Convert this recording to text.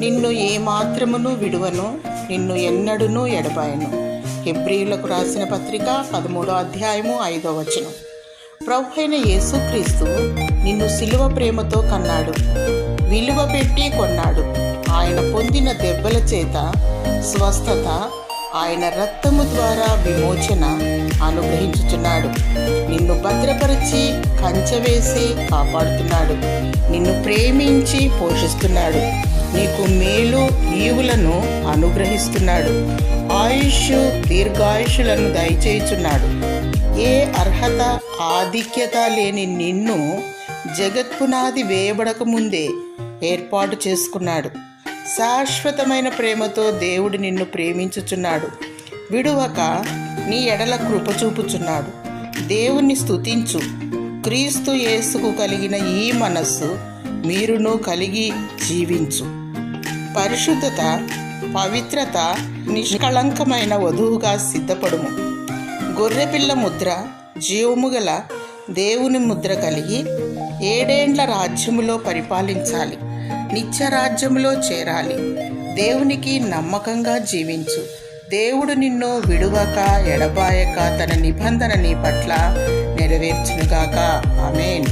నిన్ను ఏమాత్రమును విడువను, నిన్ను ఎన్నడునూ ఎడబాయను. హెబ్రీయులకు రాసిన పత్రిక 13వ అధ్యాయము 5వ వచనం. ప్రభు అయిన యేసుక్రీస్తు నిన్ను సిలువ ప్రేమతో కన్నాడు, విలువ పెట్టి కొన్నాడు. ఆయన పొందిన దెబ్బల చేత స్వస్థత, ఆయన రక్తము ద్వారా విమోచన అనుగ్రహించుచున్నాడు. నిన్ను భద్రపరిచి కంచెవేసి కాపాడుతున్నాడు. నిన్ను ప్రేమించి పోషిస్తున్నాడు. నీకు మేలు ఈవులను అనుగ్రహిస్తున్నాడు. ఆయుష్ దీర్ఘాయుషులను దయచేయుచున్నాడు. ఏ అర్హత ఆధిక్యత లేని నిన్ను జగత్పునాది వేయబడక ముందే ఏర్పాటు చేసుకున్నాడు. శాశ్వతమైన ప్రేమతో దేవుడు నిన్ను ప్రేమించుచున్నాడు. విడువక నీ ఎడల కృప చూపుచున్నాడు. దేవుణ్ణి స్తుతించు. క్రీస్తు యేసుకు కలిగిన ఈ మనస్సు మీరును కలిగి జీవించు. పరిశుద్ధత, పవిత్రత, నిష్కళంకమైన వధువుగా సిద్ధపడుము. గొర్రెపిల్ల ముద్ర, జీవము గల దేవుని ముద్ర కలిగి 7 ఏండ్ల రాజ్యములో పరిపాలించాలి. నిత్యరాజ్యములో చేరాలి. దేవునికి నమ్మకంగా జీవించు. దేవుడు నిన్ను విడువక ఎడబాయక తన నిబంధన నీ పట్ల నెరవేర్చునుగాక. ఆమేన్.